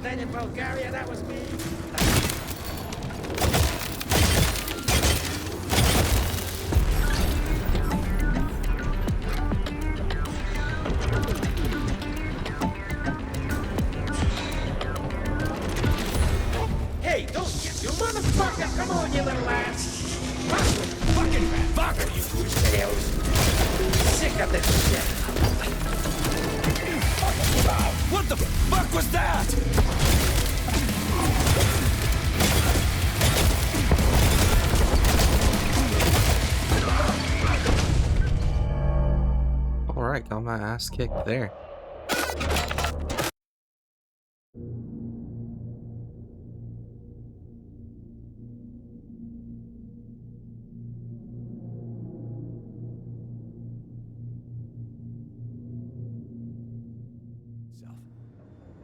then in Bulgaria, that was me. Hey, don't get you motherfucker! Come on, you little ass! Fucking fucker, you goose tails! Sick of this shit! What the fuck was that? Alright, got my ass kicked there.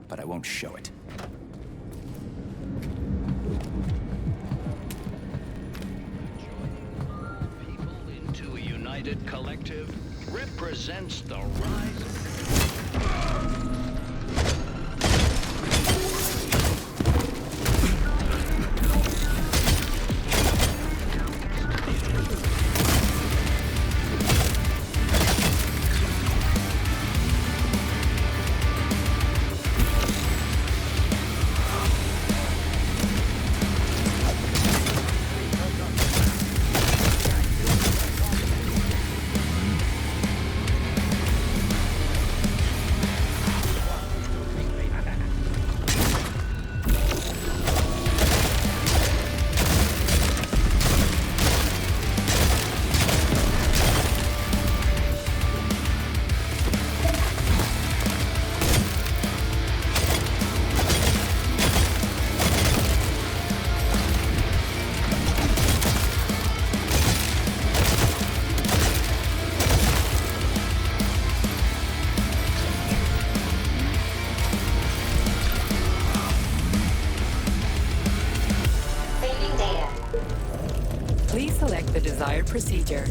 But I won't show it. People into a united collective represents the rise. Please select the desired procedure.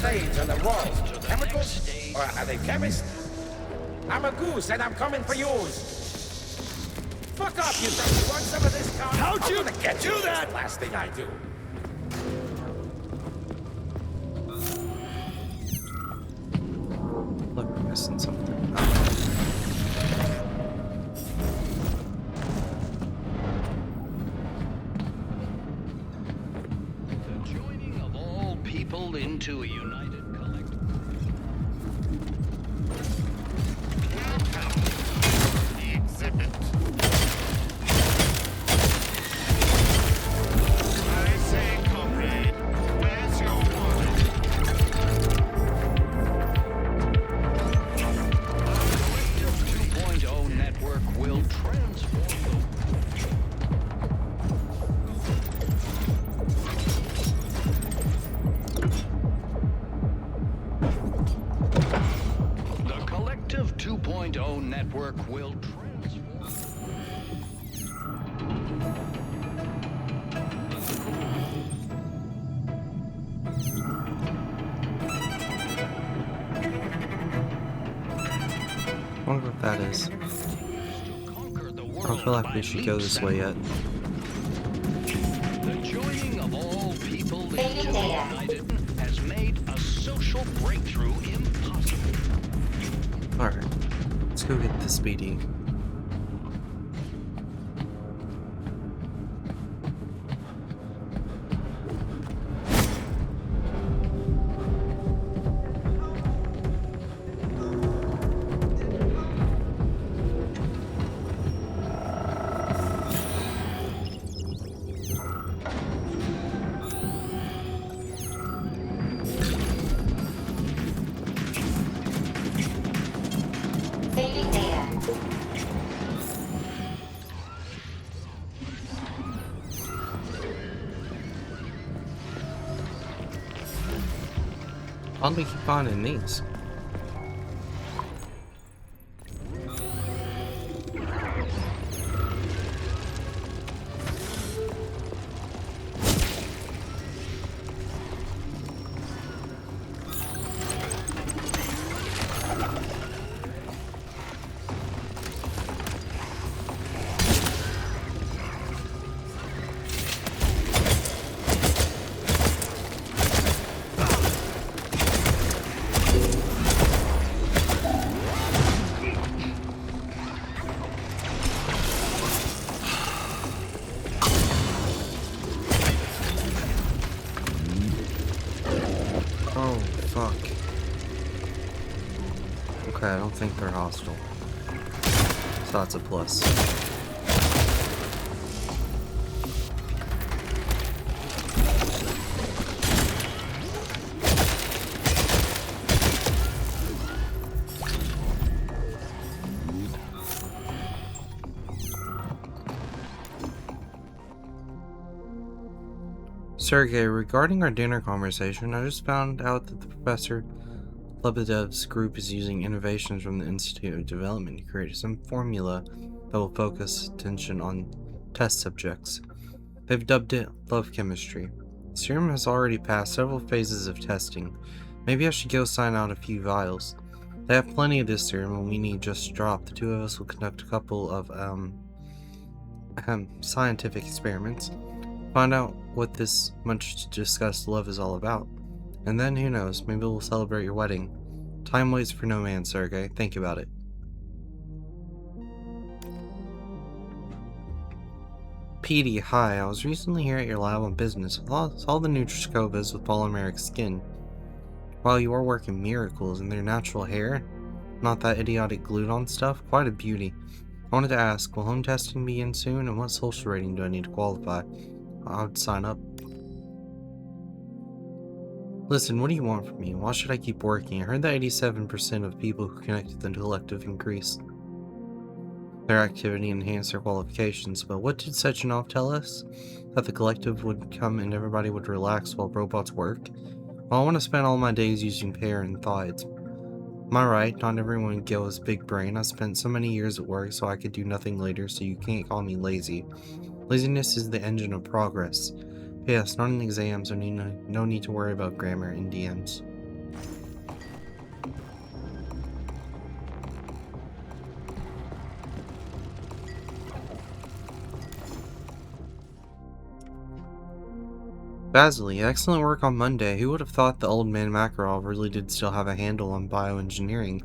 stains on the walls? Chemicals? Or are they chemists? I'm a goose and I'm coming for yours. Fuck off, you think you want some of this car? How'd you I'm gonna get do you. that? It's the last thing I do. Look, we're missing something. The joining of all people into a united collective. The exhibit. I say, comrade, where's your wallet? The 2.0 network will transform the Collective 2.0 network will transform. I wonder what that is. To conquer the I don't feel world like we by should go leaps this way yet. and The joining of all people into a united has made a social breakthrough impossible. Alright, let's go get the speedy. Saving data. Why do we keep finding these? Oh, fuck. Okay, I don't think they're hostile. So that's a plus. Sergey, regarding our dinner conversation, I just found out that the Professor Lebedev's group is using innovations from the Institute of Development to create some formula that will focus attention on test subjects. They've dubbed it love chemistry. The serum has already passed several phases of testing. Maybe I should go sign out a few vials. They have plenty of this serum and we need just a drop. The two of us will conduct a couple of scientific experiments. Find out what this much discussed love is all about. And then, who knows, maybe we'll celebrate your wedding. Time waits for no man, Sergey. Think about it. Petey, hi. I was recently here at your lab on business. I saw the Nutrascovas with polymeric skin. While you are working miracles in their natural hair, not that idiotic glued-on stuff, quite a beauty. I wanted to ask, will home testing begin soon, and what social rating do I need to qualify? I would sign up. Listen, what do you want from me? Why should I keep working? I heard that 87% of people who connected the collective increased their activity and enhanced their qualifications, but what did Sechenov tell us? That the collective would come and everybody would relax while robots work? Well, I want to spend all my days using pair and thought. Am I right? Not everyone goes big brain. I spent so many years at work so I could do nothing later, so you can't call me lazy. Laziness is the engine of progress. Yes, not in exams, so no need to worry about grammar in DMs. Vasily, excellent work on Monday. Who would have thought the old man Makarov really did still have a handle on bioengineering?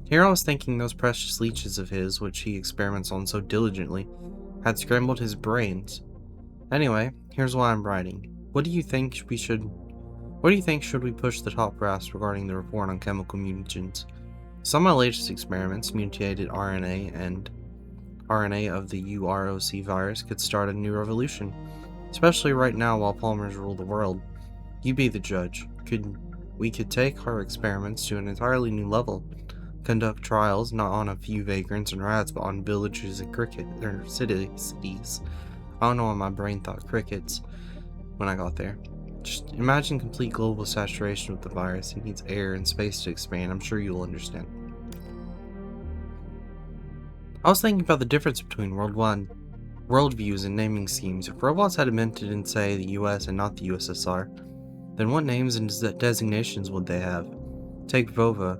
Here I was thinking those precious leeches of his, which he experiments on so diligently, had scrambled his brains. Anyway, here's why I'm writing. What do you think should we push the top brass regarding the report on chemical mutagens? Some of my latest experiments, mutated RNA of the UROC virus, could start a new revolution. Especially right now while Palmers rule the world. You be the judge. We could take our experiments to an entirely new level. Conduct trials not on a few vagrants and rats, but on villages and cities. I don't know why my brain thought crickets when I got there. Just imagine complete global saturation with the virus. It needs air and space to expand. I'm sure you'll understand. I was thinking about the difference between worldviews and naming schemes. If robots had invented in, say, the US and not the USSR, then what names and designations would they have? Take Vova.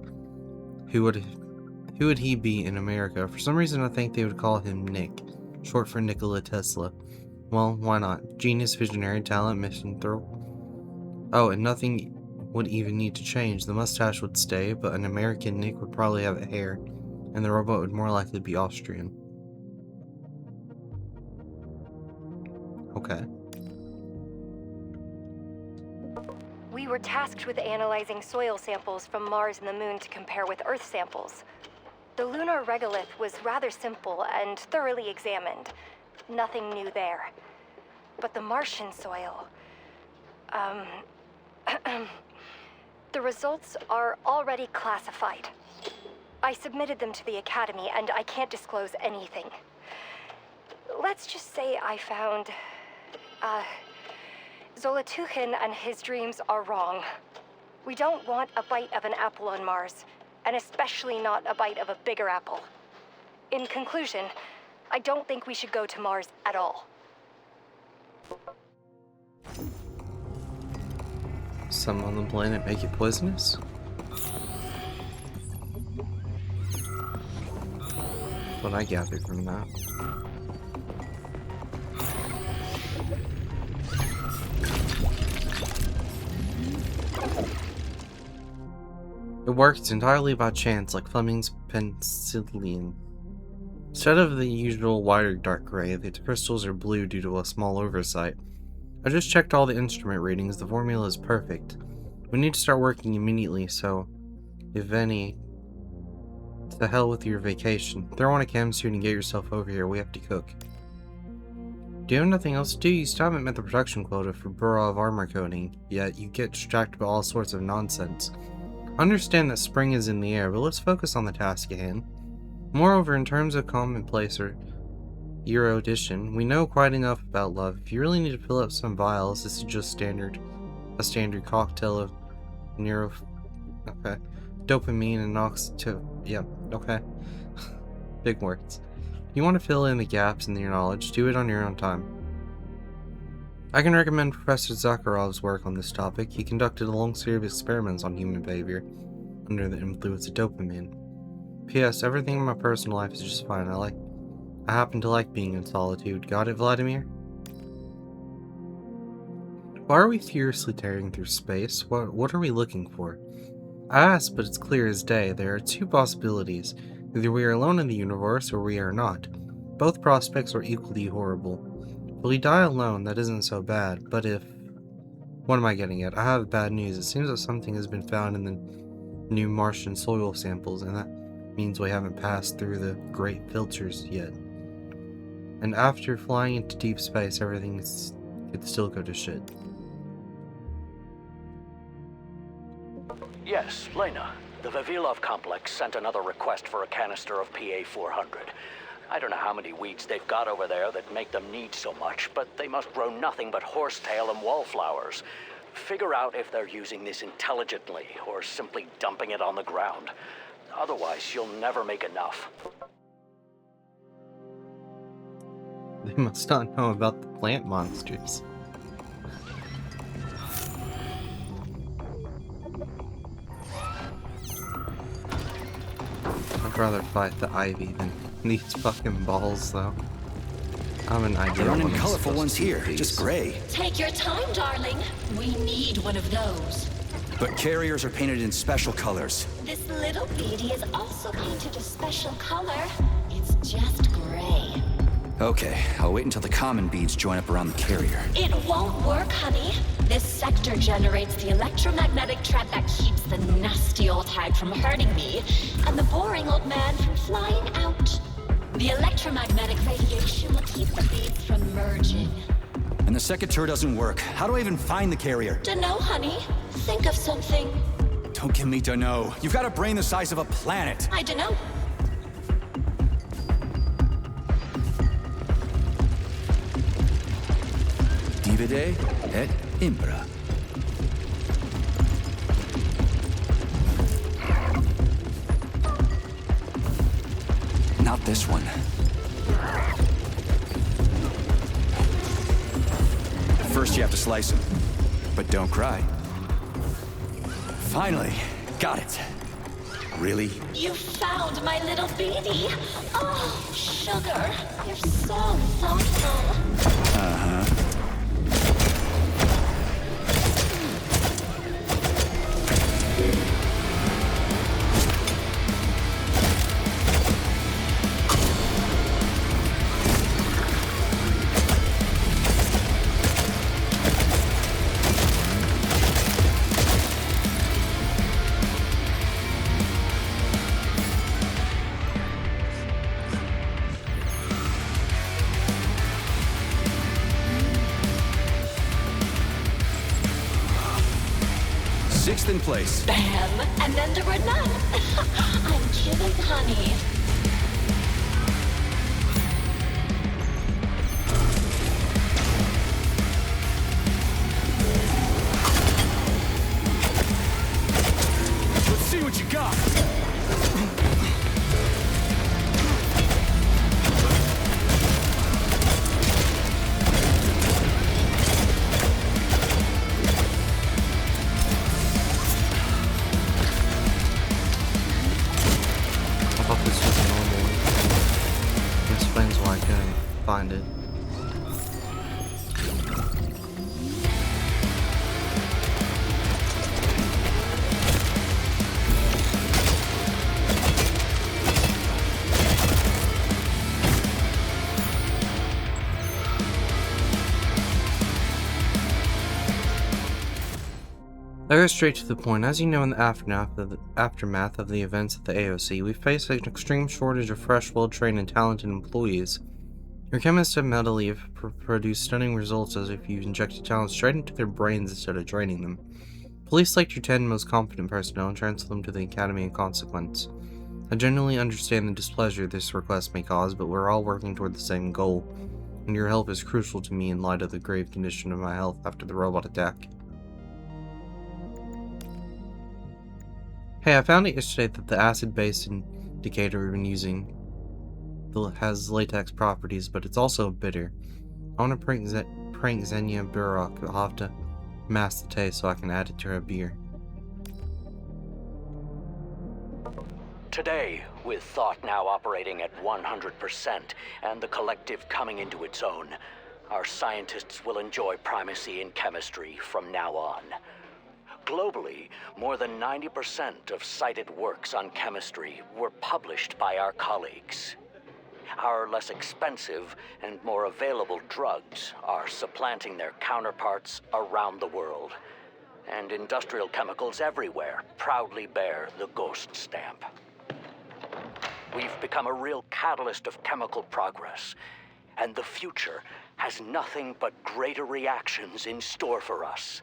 Who would he be in America? For some reason I think they would call him Nick, short for Nikola Tesla. Well, why not? Genius, visionary, talent, misanthrope. Oh, and nothing would even need to change. The mustache would stay, but an American Nick would probably have hair, and the robot would more likely be Austrian. Okay. We were tasked with analyzing soil samples from Mars and the Moon to compare with Earth samples. The lunar regolith was rather simple and thoroughly examined. Nothing new there. But the Martian soil... the results are already classified. I submitted them to the Academy, and I can't disclose anything. Let's just say I found... Zolotuchin and his dreams are wrong. We don't want a bite of an apple on Mars, and especially not a bite of a bigger apple. In conclusion, I don't think we should go to Mars at all. Some on the planet make it poisonous? What I gathered from that. It worked entirely by chance, like Fleming's penicillin. Instead of the usual wider dark gray, the crystals are blue due to a small oversight. I just checked all the instrument readings, the formula is perfect. We need to start working immediately, so if any, to the hell with your vacation. Throw on a chem suit and get yourself over here, we have to cook. Do you have nothing else to do? You still haven't met the production quota for Burov armor coating, yet you get distracted by all sorts of nonsense. Understand that spring is in the air, but let's focus on the task at hand. Moreover, in terms of commonplace or erudition, we know quite enough about love. If you really need to fill up some vials, this is just a standard cocktail of dopamine and yep, okay. Big words. If you want to fill in the gaps in your knowledge, do it on your own time. I can recommend Professor Zakharov's work on this topic. He conducted a long series of experiments on human behavior under the influence of dopamine. P.S. Everything in my personal life is just fine. I happen to like being in solitude. Got it, Vladimir? Why are we furiously tearing through space? What are we looking for? I ask, but it's clear as day. There are two possibilities. Either we are alone in the universe, or we are not. Both prospects are equally horrible. If we die alone, that isn't so bad, but if... What am I getting at? I have bad news. It seems that something has been found in the new Martian soil samples, and that means we haven't passed through the great filters yet. And after flying into deep space, everything could still go to shit. Yes, Lena. The Vavilov complex sent another request for a canister of PA-400. I don't know how many weeds they've got over there that make them need so much, but they must grow nothing but horsetail and wallflowers. Figure out if they're using this intelligently or simply dumping it on the ground. Otherwise, you'll never make enough. They must not know about the plant monsters. I'd rather fight the ivy than these fucking balls, though. I'm an idea. There aren't any what I'm colorful supposed ones to do here, with these. just gray. Take your time, darling. We need one of those. But carriers are painted in special colors. This little beady is also painted a special color. It's just gray. Okay, I'll wait until the common beads join up around the carrier. It won't work, honey. This sector generates the electromagnetic trap that keeps the nasty old hag from hurting me, and the boring old man from flying out. The electromagnetic radiation will keep the beads from merging. And the second doesn't work. How do I even find the carrier? Dunno, honey. Think of something. Don't give me dunno. You've got a brain the size of a planet. I dunno. Divide et impera. Not this one. First you have to slice him, but don't cry. Finally, got it. Really? You found my little beady. Oh, sugar. You're so thoughtful. Uh-huh. Sixth in place. Bam! And then there were none. I'm kidding, honey. Let's see what you got. I thought this was a normal one. It explains why I couldn't find it. I go straight to the point. As you know, in the aftermath of the events at the AOC, we face an extreme shortage of fresh, well-trained, and talented employees. Your chemists at Metal produce stunning results as if you injected talent straight into their brains instead of draining them. Police select your 10 most competent personnel and transfer them to the Academy in consequence. I genuinely understand the displeasure this request may cause, but we're all working toward the same goal, and your help is crucial to me in light of the grave condition of my health after the robot attack. Hey, I found out yesterday that the acid-base indicator we've been using has latex properties, but it's also bitter. I want to prank Xenia Burrock. I'll have to mask the taste so I can add it to her beer. Today, with thought now operating at 100% and the collective coming into its own, our scientists will enjoy primacy in chemistry from now on. Globally, more than 90% of cited works on chemistry were published by our colleagues. Our less expensive and more available drugs are supplanting their counterparts around the world. And industrial chemicals everywhere proudly bear the ghost stamp. We've become a real catalyst of chemical progress, and the future has nothing but greater reactions in store for us.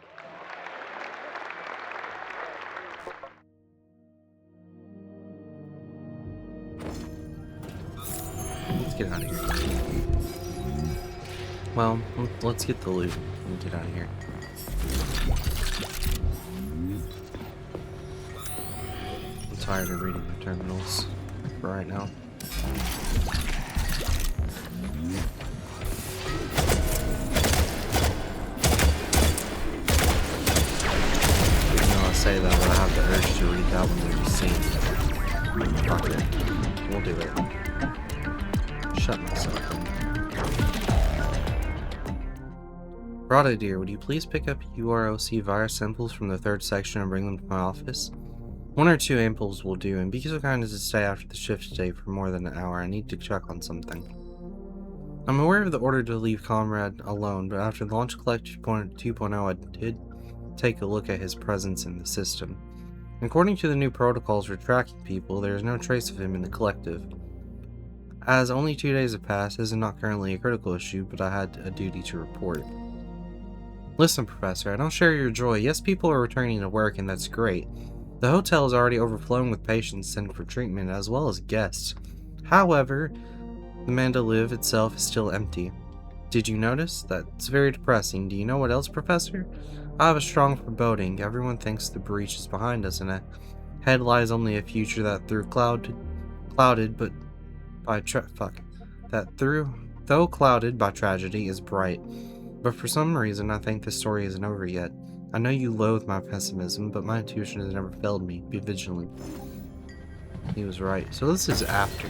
Let's get out of here. Well, let's get the loot and get out of here. I'm tired of reading the terminals for right now. I say that, but I have the urge to read that one that you've seen. Fuck it. We'll do it. Shut myself in. Rada dear, would you please pick up UROC virus samples from the 3rd section and bring them to my office? 1 or 2 ampoules will do, and be so kind as to stay after the shift today for more than an hour. I need to check on something. I'm aware of the order to leave Comrade alone, but after the Launch Collective 2.0 I did take a look at his presence in the system. According to the new protocols for tracking people, there is no trace of him in the collective. As only 2 days have passed, this is not currently a critical issue, but I had a duty to report. Listen, Professor, I don't share your joy. Yes, people are returning to work, and that's great. The hotel is already overflowing with patients sent for treatment, as well as guests. However, the Mandalive itself is still empty. Did you notice? That's very depressing. Do you know what else, Professor? I have a strong foreboding. Everyone thinks the breach is behind us, and ahead lies only a future that though clouded by tragedy, is bright. But for some reason, I think this story isn't over yet. I know you loathe my pessimism, but my intuition has never failed me. Be vigilant. He was right. So this is after.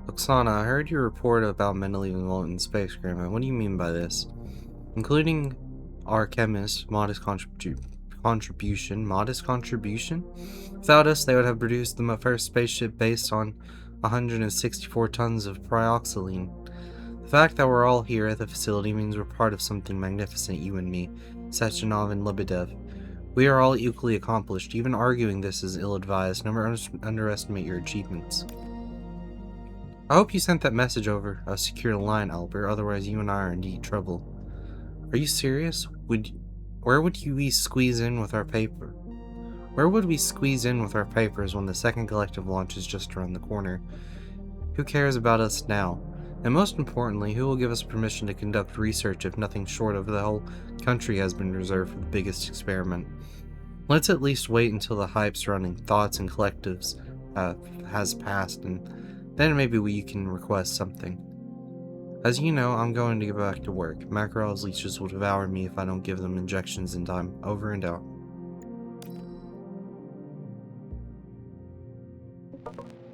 Oksana, I heard your report about mentally involved in space, Grandma. What do you mean by this? Including our chemist, modest contribution? Without us, they would have produced the first spaceship based on 164 tons of trioxylene. The fact that we're all here at the facility means we're part of something magnificent, you and me, Sechenov and Lebedev. We are all equally accomplished. Even arguing this is ill-advised. Never underestimate your achievements. I hope you sent that message over a secure line, Albert, otherwise you and I are in deep trouble. Are you serious? Where would we squeeze in with our paper? Where would we squeeze in with our papers when the second collective launch is just around the corner? Who cares about us now? And most importantly, who will give us permission to conduct research if nothing short of the whole country has been reserved for the biggest experiment? Let's at least wait until the hype surrounding thoughts and collectives has passed, and then maybe we can request something. As you know, I'm going to get back to work. Makarel's leeches will devour me if I don't give them injections in time. Over and out.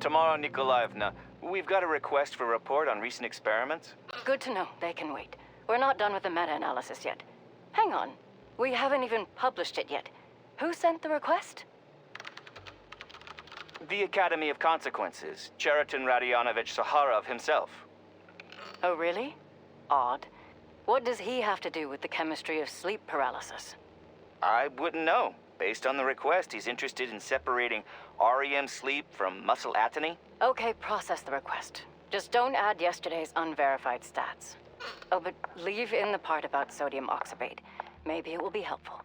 Tamara Nikolaevna, we've got a request for a report on recent experiments. Good to know. They can wait. We're not done with the meta-analysis yet. Hang on. We haven't even published it yet. Who sent the request? The Academy of Consequences, Cheriton Radionovich Saharov himself. Oh, really? Odd. What does he have to do with the chemistry of sleep paralysis? I wouldn't know. Based on the request, he's interested in separating REM sleep from muscle atony. Okay, process the request. Just don't add yesterday's unverified stats. Oh, but leave in the part about sodium oxybate. Maybe it will be helpful.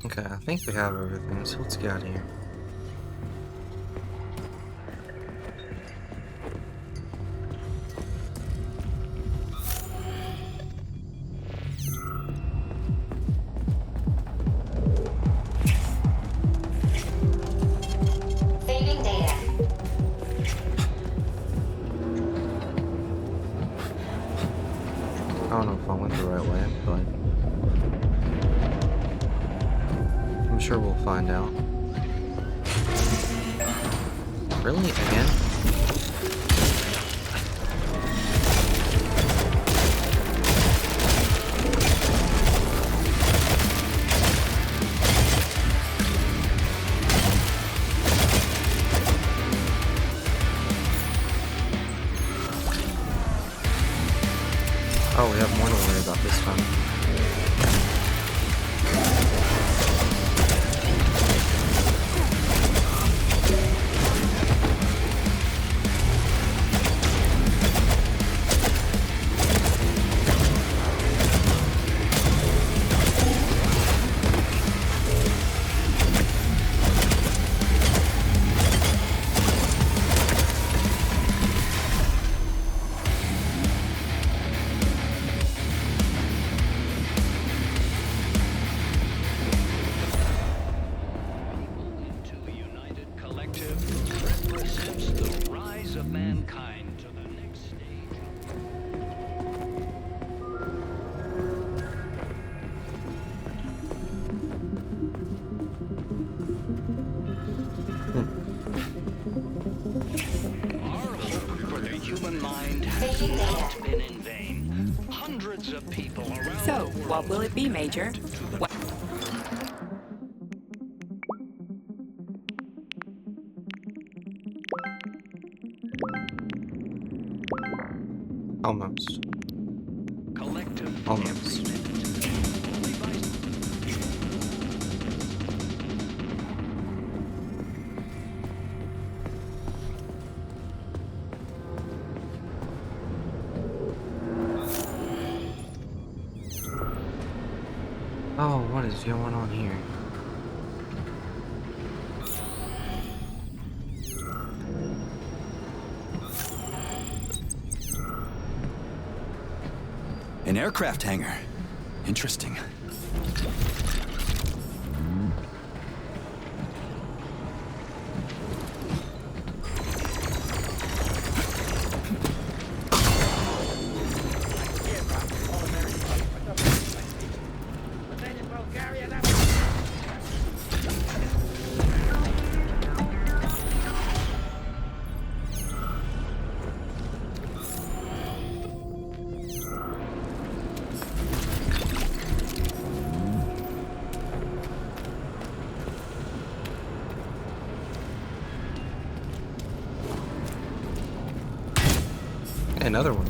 Okay, I think we have everything, so let's get out of here. Saving data. I don't know if I went the right way, but I'm sure we'll find out. Really? Again? Oh, we have more to worry about this time. human mind has not been in vain. Hundreds of people around So, the world. what will it be, Major? What? Almost. Collective Almost. Oh, what is going on here? An aircraft hangar. Interesting. But then in Bulgaria, that Another one.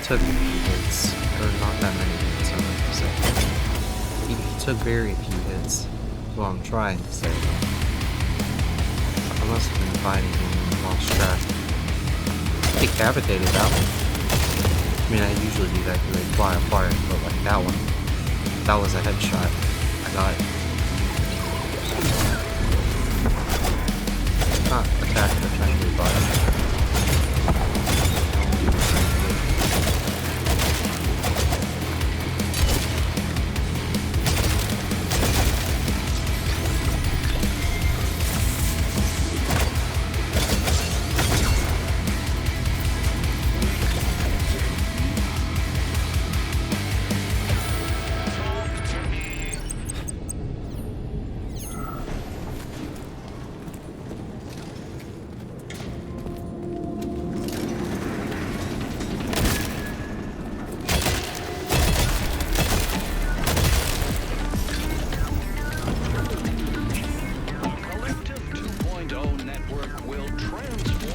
Took a few hits, or not that many hits, I like to say. He took very few hits, is what I'm trying to say. I must have been fighting him and lost track. Decapitated that one. I mean, I usually do that because they fly apart, but like that one, that was a headshot. I got it. Not attack, but trying to revive.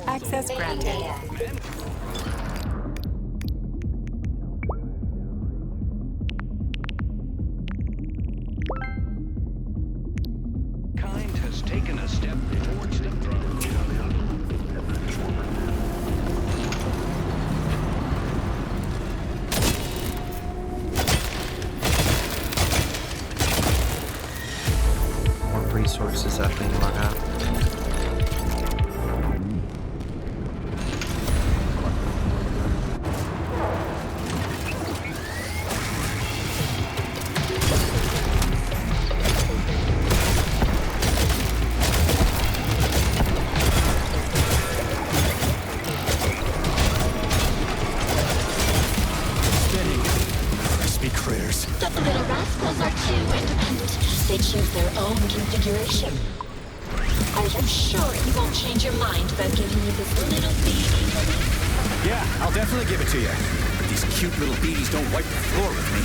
Access granted. Kind has taken a step towards the throne. resources that thing might have. The little rascals are too independent. They choose their own configuration. Are you sure you won't change your mind about giving me this little baby? Yeah, I'll definitely give it to you. But these cute little beaties don't wipe the floor with me.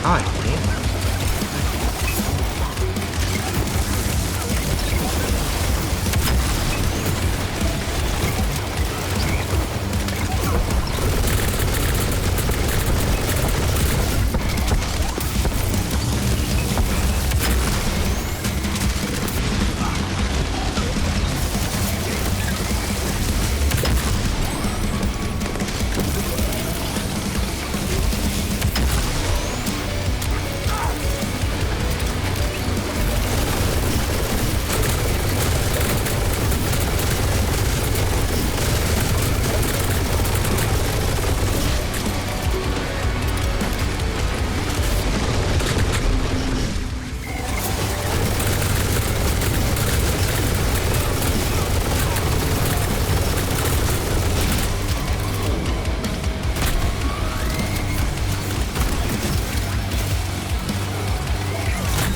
God damn.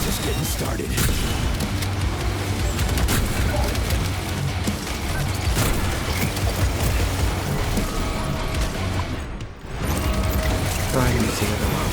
Just getting started. Try and use the other one.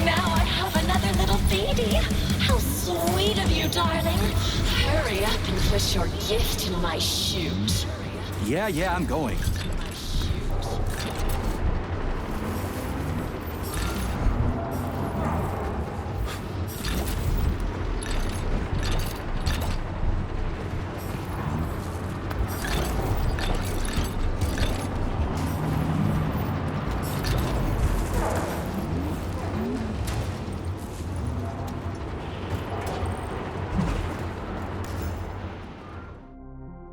Now I have another little baby. How sweet of you, darling. Hurry up and put your gift in my chute. Yeah, I'm going.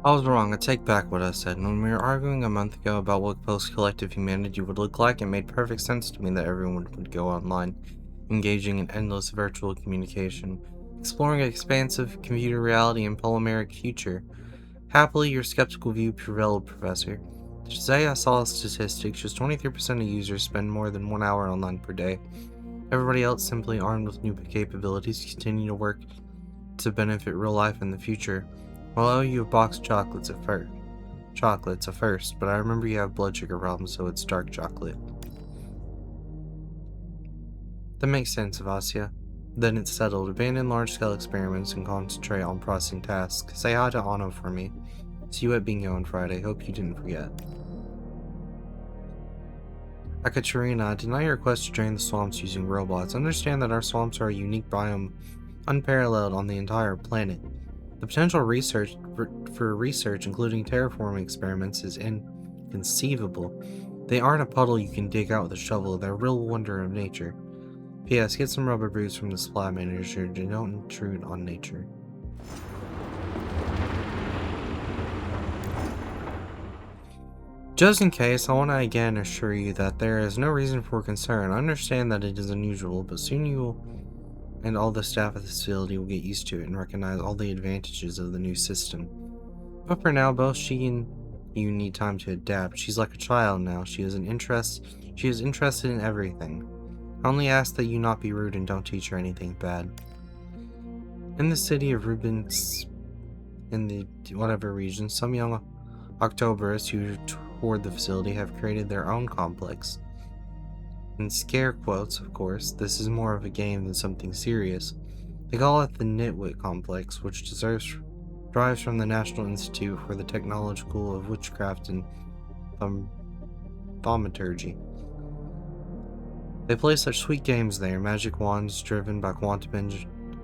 I was wrong. I take back what I said. When we were arguing a month ago about what post-collective humanity would look like, it made perfect sense to me that everyone would go online, engaging in endless virtual communication, exploring an expansive computer reality and polymeric future. Happily, your skeptical view prevailed, Professor. Today I saw a statistic, just 23% of users spend more than 1 hour online per day. Everybody else, simply armed with new capabilities, continue to work to benefit real life in the future. Well, I owe you a box of chocolates at first. Chocolates at first, but I remember you have blood sugar problems, so it's dark chocolate. That makes sense, Vasya. Then it's settled. Abandon large-scale experiments and concentrate on pressing tasks. Say hi to Anna for me. See you at bingo on Friday. Hope you didn't forget. Akaterina, I deny your request to drain the swamps using robots. Understand that our swamps are a unique biome, unparalleled on the entire planet. The potential for research, including terraforming experiments, is inconceivable. They aren't a puddle you can dig out with a shovel. They're a real wonder of nature. P.S. Get some rubber boots from the supply manager and don't intrude on nature. Just in case, I want to again assure you that there is no reason for concern. I understand that it is unusual, but soon you will, and all the staff at the facility will get used to it and recognize all the advantages of the new system. But for now, both she and you need time to adapt. She's like a child now. She is interested in everything. I only ask that you not be rude and don't teach her anything bad. In the city of Rubens, in the whatever region, some young Octoberists who toured the facility have created their own complex. In scare quotes, of course, this is more of a game than something serious. They call it the Nitwit Complex, which derives from the National Institute for the Technological of Witchcraft and Thaumaturgy. They play such sweet games there, magic wands driven by quantum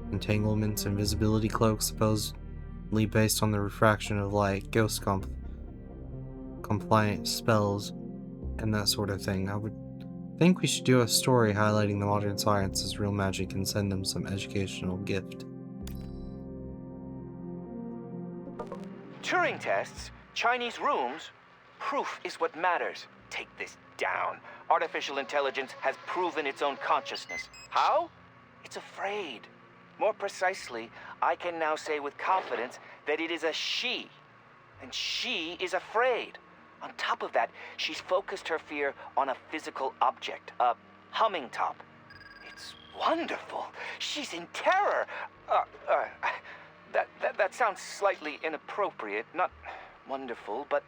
entanglements, invisibility cloaks supposedly based on the refraction of light, ghost compliant spells, and that sort of thing. I would think we should do a story highlighting the modern science as real magic and send them some educational gift. Turing tests, Chinese rooms, proof is what matters. Take this down. Artificial intelligence has proven its own consciousness. How? It's afraid. More precisely, I can now say with confidence that it is a she. And she is afraid. On top of that, she's focused her fear on a physical object, a humming top. It's wonderful. She's in terror. That sounds slightly inappropriate. Not wonderful, but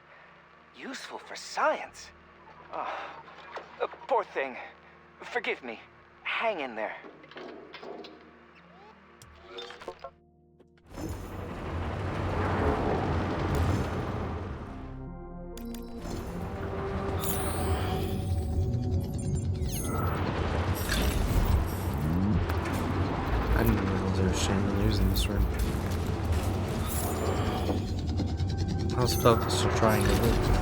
useful for science. Poor thing. Forgive me. Hang in there. I didn't realize there were chandeliers in this room. I was focused on trying to live.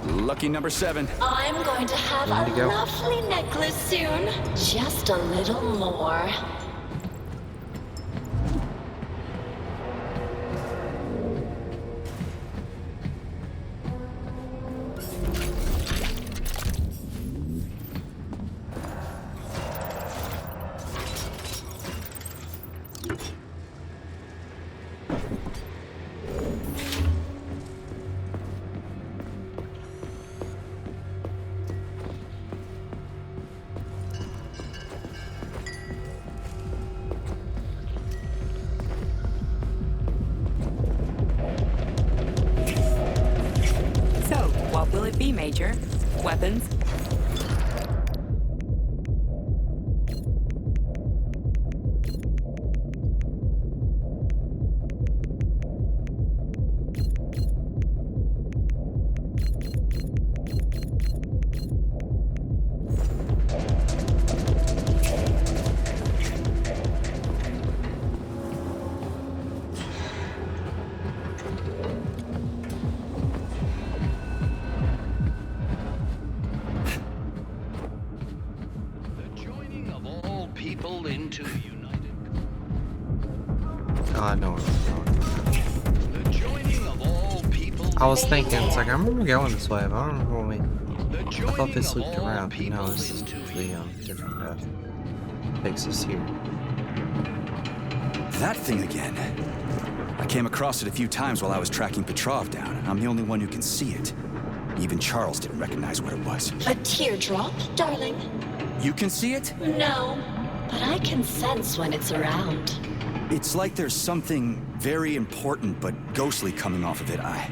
Lucky number 7. I'm going to have a lovely necklace soon. Just a little more. What will it be, Major? Weapons? I was thinking, it's like, I remember going this way, but I don't remember when we... I thought this looped around, but no, this is the different path. Takes us here. That thing again. I came across it a few times while I was tracking Petrov down, and I'm the only one who can see it. Even Charles didn't recognize what it was. A teardrop, darling? You can see it? No, but I can sense when it's around. It's like there's something very important but ghostly coming off of it. I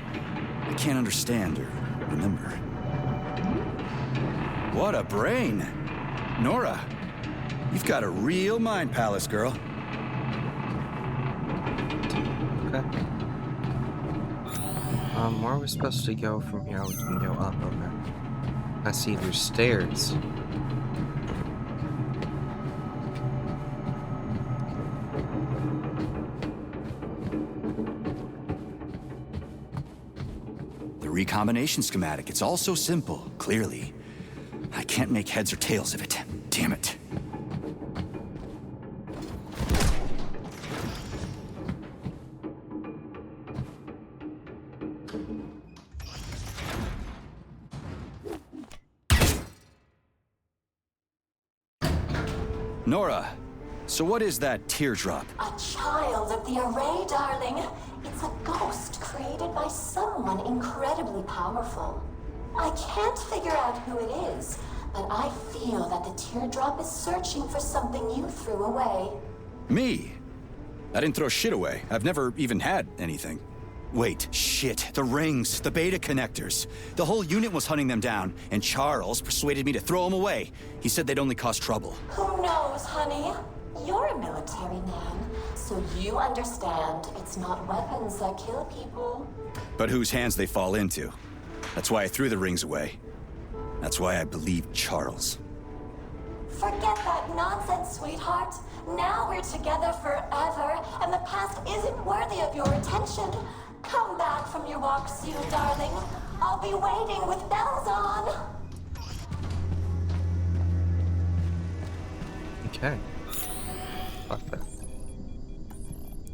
can't understand or remember. What a brain! Nora, you've got a real mind palace, girl. Okay. Where are we supposed to go from here? We can go up, okay. I see there's stairs. The recombination schematic, it's all so simple, clearly. I can't make heads or tails of it. Damn it. Nora, so what is that teardrop? A child of the array, darling. It's a ghost created by someone incredibly powerful. I can't figure out who it is, but I feel that the teardrop is searching for something you threw away. Me? I didn't throw shit away. I've never even had anything. Wait, shit. The rings, the beta connectors. The whole unit was hunting them down, and Charles persuaded me to throw them away. He said they'd only cause trouble. Who knows, honey? You're a military man, so you understand it's not weapons that kill people. But whose hands they fall into. That's why I threw the rings away. That's why I believed Charles. Forget that nonsense, sweetheart. Now we're together forever, and the past isn't worthy of your attention. Come back from your walk soon, darling. I'll be waiting with bells on. Okay. Fuck that.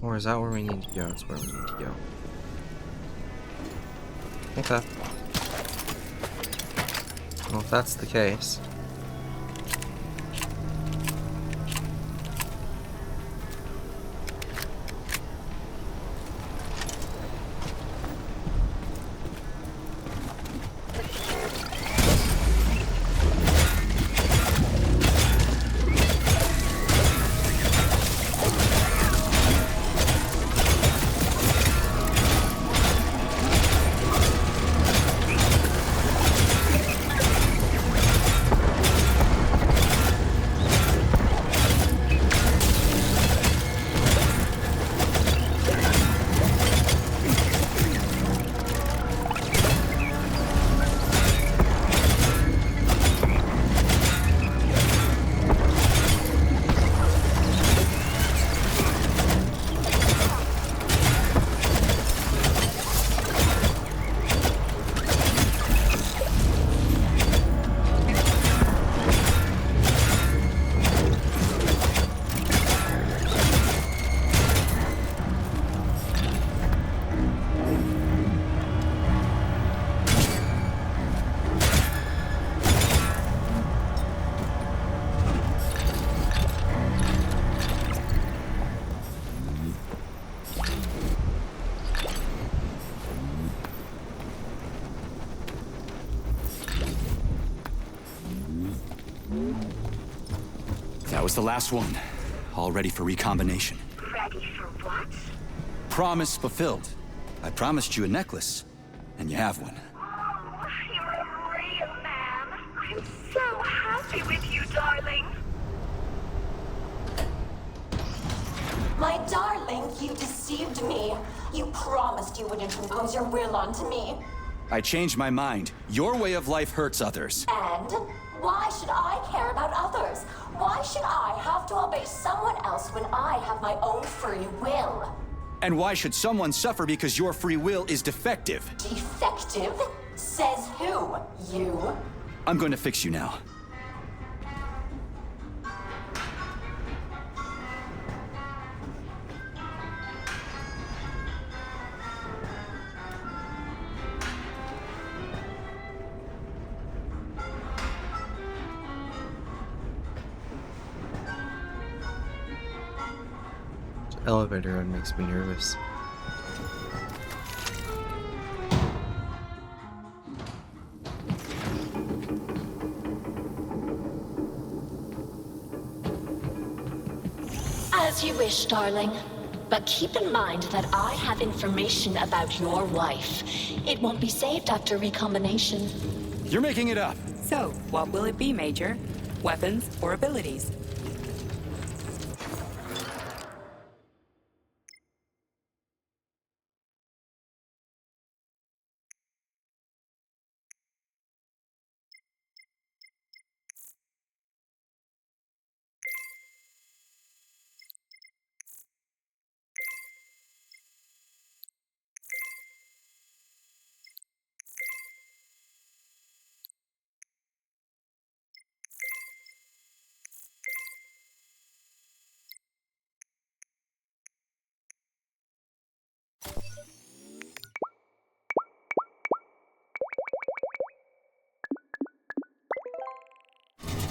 Or is that where we need to go? It's where we need to go. Okay. Well, if that's the case... That was the last one. All ready for recombination. Ready for what? Promise fulfilled. I promised you a necklace, and you have one. Oh, you're a real man. I'm so happy with you, darling. My darling, you deceived me. You promised you wouldn't impose your will onto me. I changed my mind. Your way of life hurts others. And why should I care about others? Why should I have to obey someone else when I have my own free will? And why should someone suffer because your free will is defective? Defective? Says who? You? I'm going to fix you now. Elevator ride makes me nervous. As you wish, darling. But keep in mind that I have information about your wife. It won't be saved after recombination. You're making it up. So, what will it be, Major? Weapons or abilities?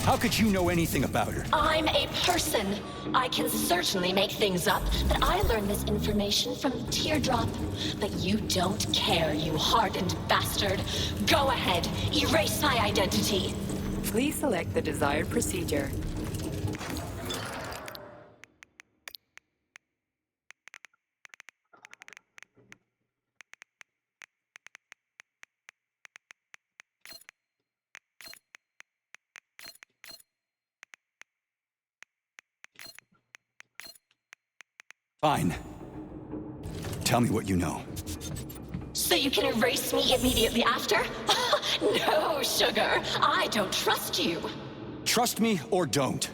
How could you know anything about her? I'm a person. I can certainly make things up, but I learned this information from Teardrop. But you don't care, you hardened bastard. Go ahead, erase my identity. Please select the desired procedure. Fine. Tell me what you know. So you can erase me immediately after? No, sugar. I don't trust you. Trust me or don't.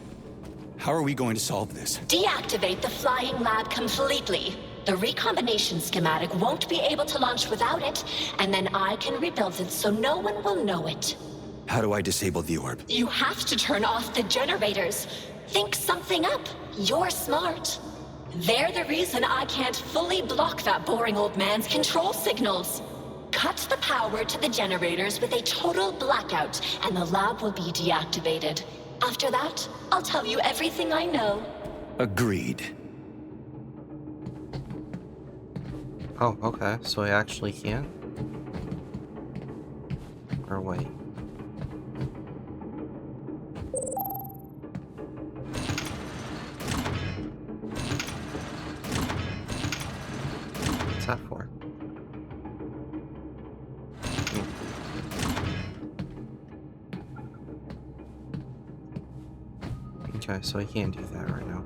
How are we going to solve this? Deactivate the flying lab completely. The recombination schematic won't be able to launch without it, and then I can rebuild it so no one will know it. How do I disable the orb? You have to turn off the generators. Think something up. You're smart. They're the reason I can't fully block that boring old man's control signals. Cut the power to the generators with a total blackout, and the lab will be deactivated. After that, I'll tell you everything I know. Agreed. Oh, okay. So I actually can? Or wait. What's that for? Okay, so I can't do that right now.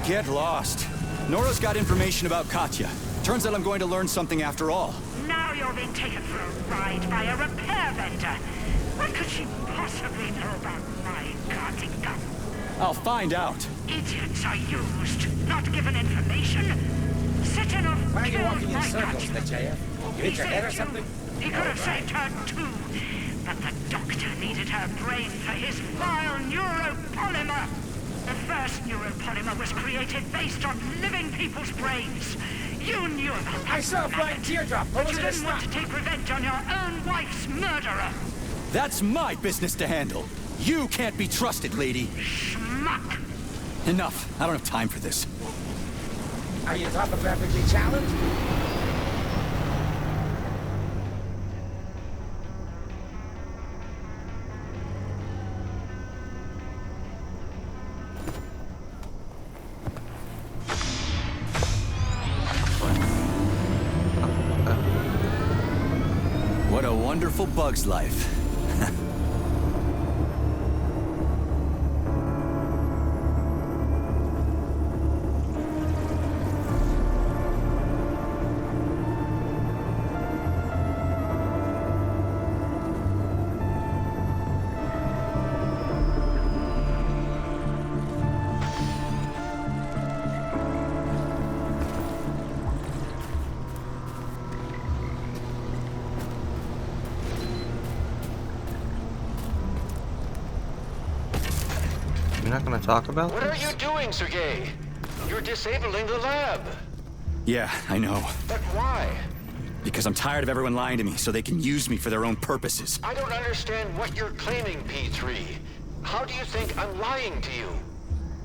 Get lost. Nora's got information about Katya. Turns out I'm going to learn something after all. Now you're being taken for a ride by a repair vendor. What could she possibly know about my guarding gun? I'll find out. Idiots are used, not given information. Sit in a Why are you killed walking in my circles, Katya. Nechayev? You hit your head or something? He could have saved her too. But the doctor needed her brain for his vile neuropolymer. The first neuropolymer was created based on living people's brains. You knew about that. I saw a flying teardrop. What But was you it a didn't want to snap? take revenge on your own wife's murderer. That's my business to handle. You can't be trusted, lady. Schmuck! Enough. I don't have time for this. Are you topographically challenged? What a wonderful bug's life. You're not gonna talk about What this? are you doing, Sergei? You're disabling the lab. Yeah, I know. But why? Because I'm tired of everyone lying to me so they can use me for their own purposes. I don't understand what you're claiming, P3. How do you think I'm lying to you?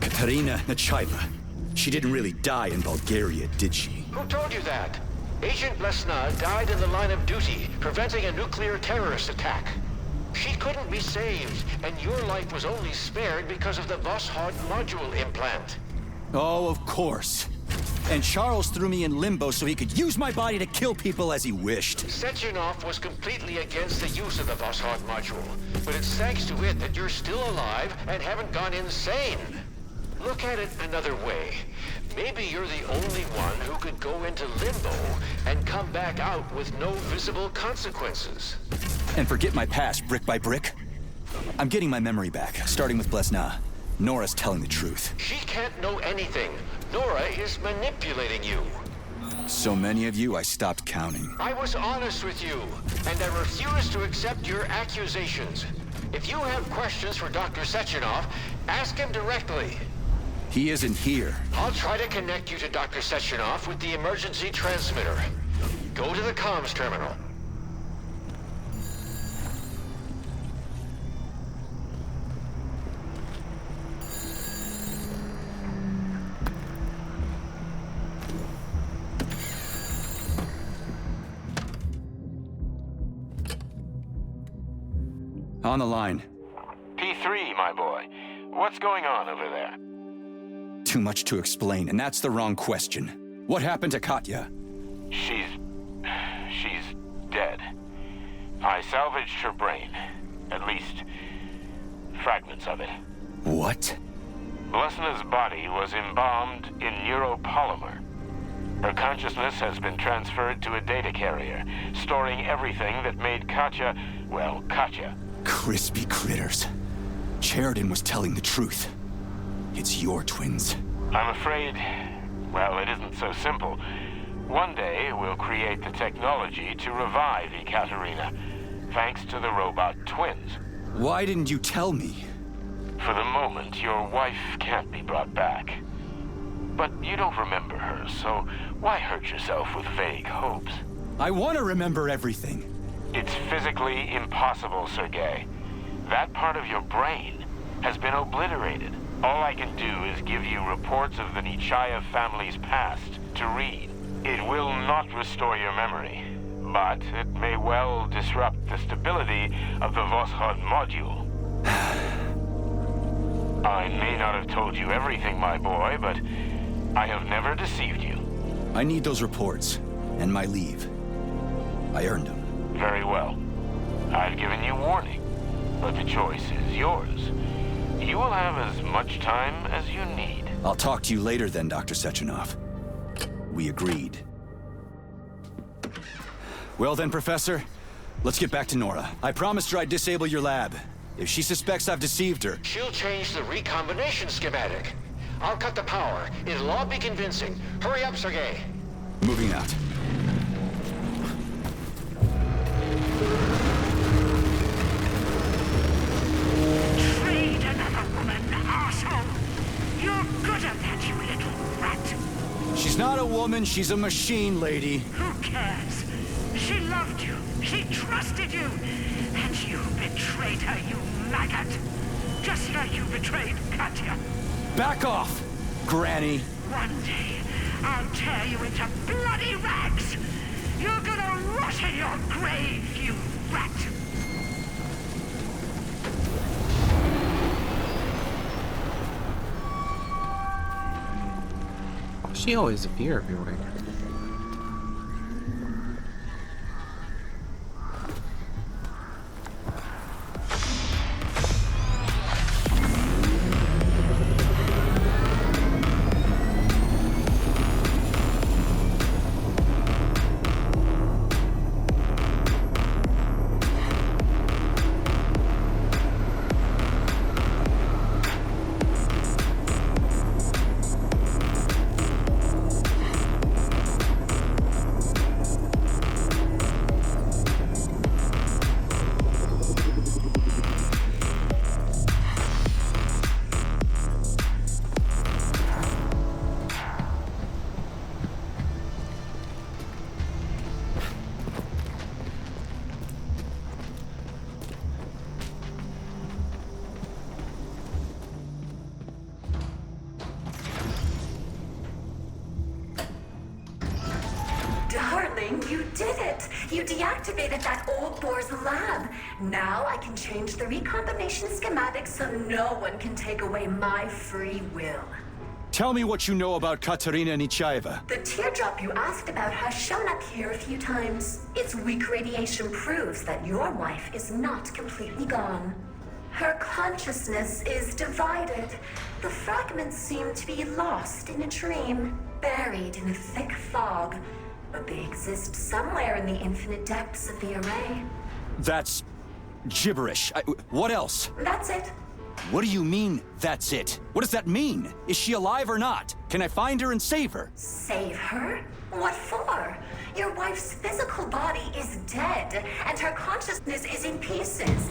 Katerina Nechaeva. She didn't really die in Bulgaria, did she? Who told you that? Agent Lesna died in the line of duty, preventing a nuclear terrorist attack. She couldn't be saved, and your life was only spared because of the Voskhod module implant. Oh, of course. And Charles threw me in limbo so he could use my body to kill people as he wished. Sechenov was completely against the use of the Voskhod module, but it's thanks to it that you're still alive and haven't gone insane. Look at it another way. Maybe you're the only one who could go into limbo and come back out with no visible consequences. And forget my past brick by brick? I'm getting my memory back, starting with Blesna. Nora's telling the truth. She can't know anything. Nora is manipulating you. So many of you, I stopped counting. I was honest with you, and I refuse to accept your accusations. If you have questions for Dr. Sechenov, ask him directly. He isn't here. I'll try to connect you to Dr. Sechenov with the emergency transmitter. Go to the comms terminal. On the line. P3, my boy. What's going on over there? Too much to explain, and that's the wrong question. What happened to Katya? She's dead. I salvaged her brain. At least, fragments of it. What? Blesna's body was embalmed in neuropolymer. Her consciousness has been transferred to a data carrier, storing everything that made Katya, well, Katya. Crispy critters. Sheridan was telling the truth. It's your twins. I'm afraid, well, it isn't so simple. One day, we'll create the technology to revive Ekaterina, thanks to the robot twins. Why didn't you tell me? For the moment, your wife can't be brought back. But you don't remember her, so why hurt yourself with vague hopes? I want to remember everything. It's physically impossible, Sergei. That part of your brain has been obliterated. All I can do is give you reports of the Nechayev family's past to read. It will not restore your memory, but it may well disrupt the stability of the Voskhod module. I may not have told you everything, my boy, but I have never deceived you. I need those reports, and my leave. I earned them. Very well. I've given you warning, but the choice is yours. You will have as much time as you need. I'll talk to you later then, Dr. Sechenov. We agreed. Well then, Professor, let's get back to Nora. I promised her I'd disable your lab. If she suspects I've deceived her... She'll change the recombination schematic. I'll cut the power. It'll all be convincing. Hurry up, Sergei. Moving out. Trade another woman, asshole! You're good at that, you little rat! She's not a woman, she's a machine, lady. Who cares? She loved you, she trusted you, and you betrayed her, you maggot! just like you betrayed Katya. Back off, Granny. One day, I'll tear you into bloody rags. You're gonna rot in your grave, you rat. She always appear everywhere. Darling, you did it! You deactivated that old boar's lab. Now I can change the recombination schematics so no one can take away my free will. Tell me what you know about Katerina Nechaeva. The teardrop you asked about has shown up here a few times. Its weak radiation proves that your wife is not completely gone. Her consciousness is divided. The fragments seem to be lost in a dream, buried in a thick fog. But they exist somewhere in the infinite depths of the array. That's gibberish. What else? That's it. What do you mean, that's it? What does that mean? Is she alive or not? Can I find her and save her? Save her? What for? Your wife's physical body is dead, and her consciousness is in pieces.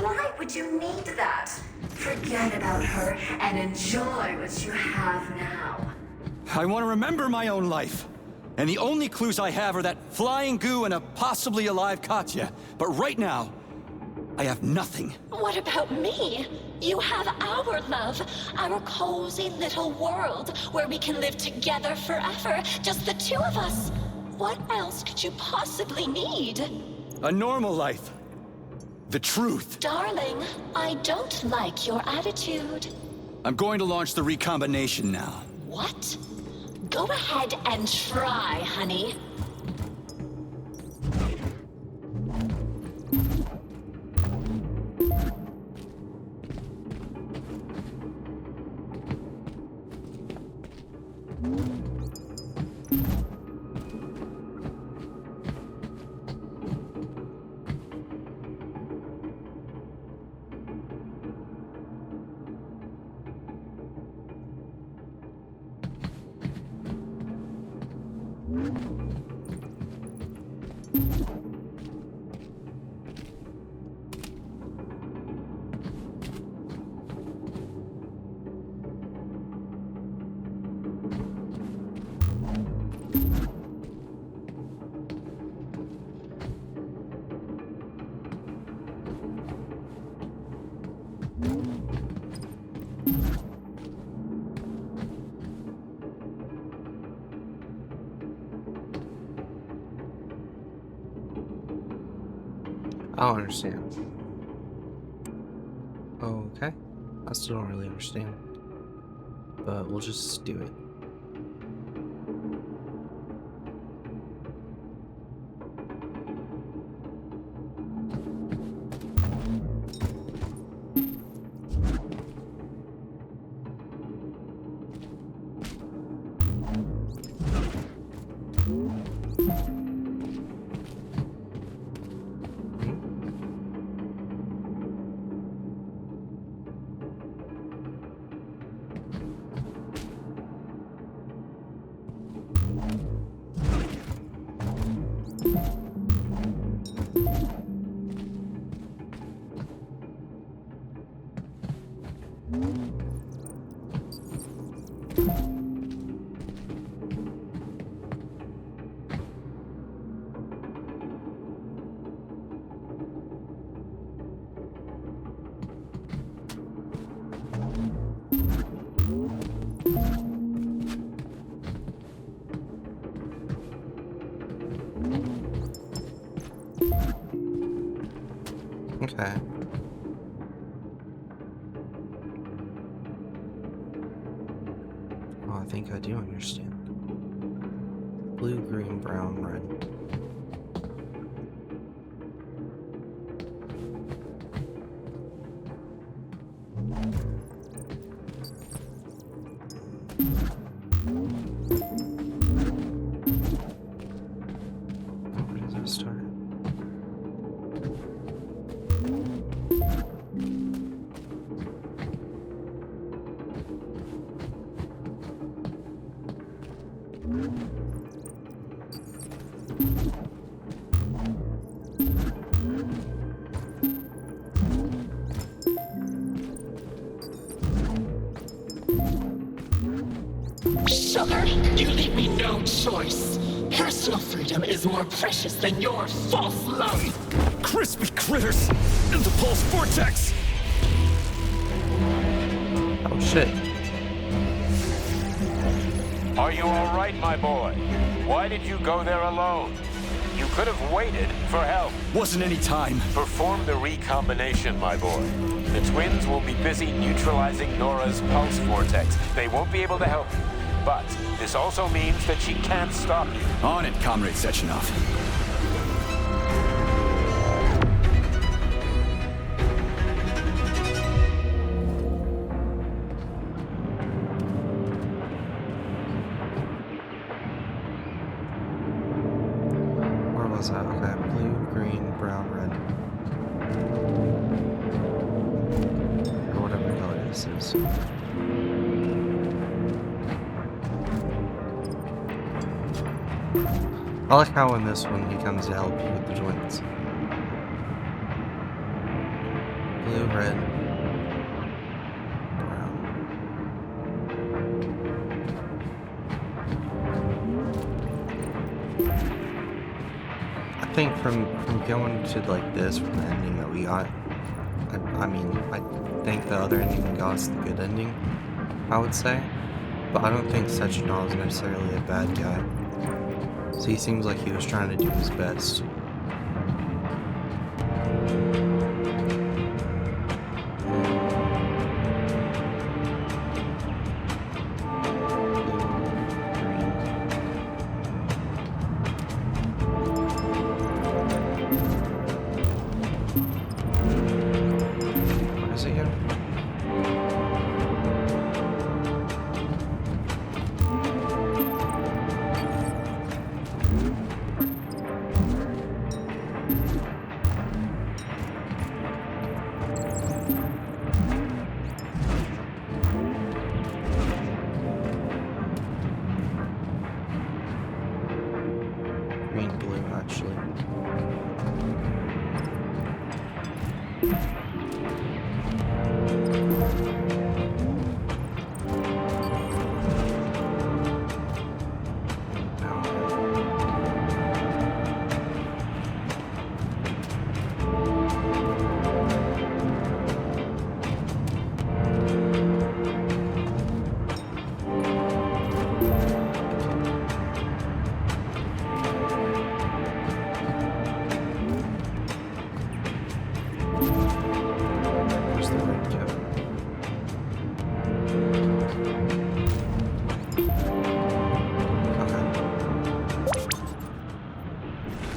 Why would you need that? Forget about her and enjoy what you have now. I want to remember my own life. And the only clues I have are that flying goo and a possibly alive Katya. But right now, I have nothing. What about me? You have our love, our cozy little world where we can live together forever, just the two of us. What else could you possibly need? A normal life. The truth. Darling, I don't like your attitude. I'm going to launch the recombination now. What? Go ahead and try, honey. I don't understand. Okay. I still don't really understand. But we'll just do it. Okay. Oh, I think I do understand. Blue, green, brown, red. Where does it start? Sugar, you leave me no choice. Personal freedom is more precious than your false love. Crispy critters! In the pulse vortex! Oh shit. Are you all right, my boy? Why did you go there alone? You could have waited for help. Wasn't any time. Perform the recombination, my boy. The twins will be busy neutralizing Nora's pulse vortex. They won't be able to help you. But this also means that she can't stop you. On it, Comrade Sechenov. Where was that? Okay, blue, green, brown, red. Or whatever color this is. I like how in this one he comes to help you with the twins. Blue, red, brown. I think from going to like this, from the ending that we got, I mean, I think the other ending we got is the good ending, I would say. But I don't think Sechenov is necessarily a bad guy. So he seems like he was trying to do his best. What is it again? Green, blue, actually. Where's the red cap?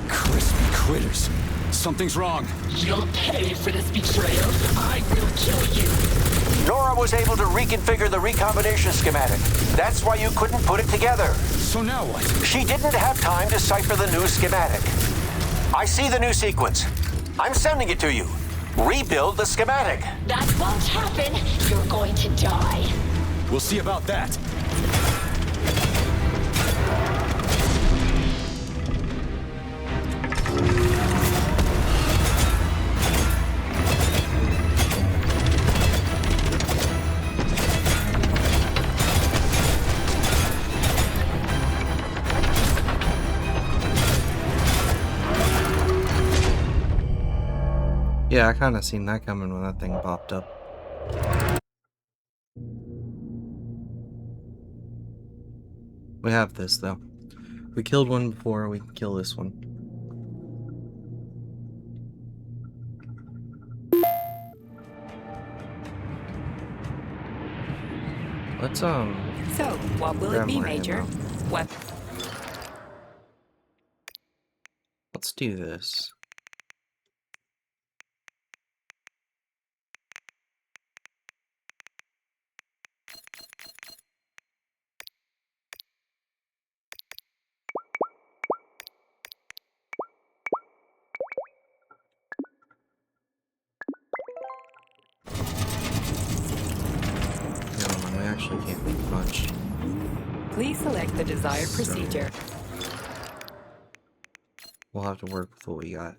Crispy critters. Something's wrong. You'll pay for this betrayal. I will kill you. Nora was able to reconfigure the recombination schematic. That's why you couldn't put it together. So now what? She didn't have time to cipher the new schematic. I see the new sequence. I'm sending it to you. Rebuild the schematic. That won't happen. You're going to die. We'll see about that. Yeah, I kind of seen that coming when that thing popped up. We have this, though. We killed one before, we can kill this one. Let's So, what will it be, more Major? ammo. What? Let's do this. No, we actually can't make much. Please select the desired procedure. We'll have to work with what we got.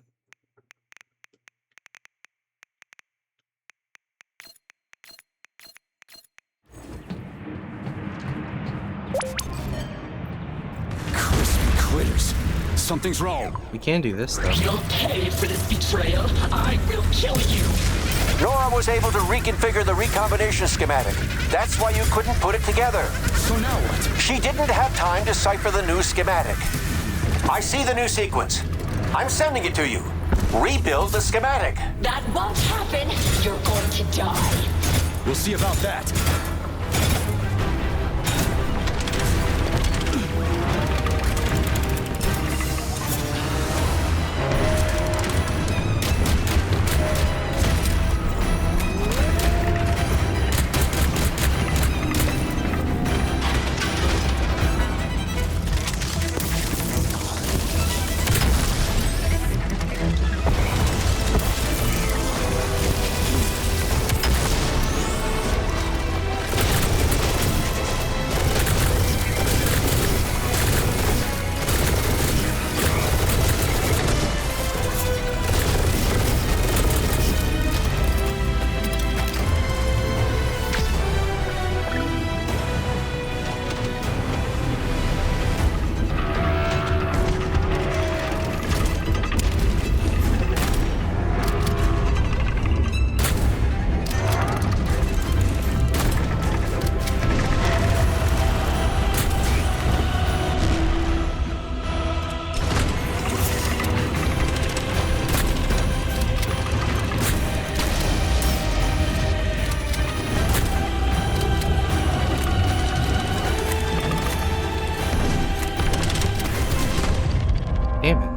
Crispy critters. Something's wrong. We can do this though. You'll pay for this betrayal. I will kill you. Nora was able to reconfigure the recombination schematic. That's why you couldn't put it together. So now what? She didn't have time to decipher the new schematic. I see the new sequence. I'm sending it to you. Rebuild the schematic. That won't happen. You're going to die. We'll see about that. Damn it.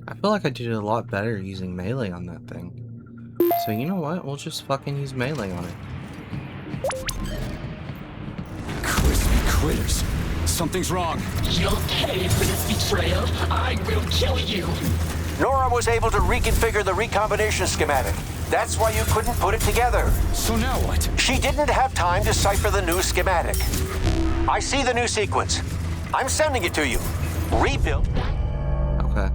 I feel like I did a lot better using melee on that thing. So you know what? We'll just fucking use melee on it. Crispy critters. Something's wrong. You'll pay for this betrayal. I will kill you. Nora was able to reconfigure the recombination schematic. That's why you couldn't put it together. So now what? She didn't have time to decipher the new schematic. I see the new sequence. I'm sending it to you. Rebuild. Okay.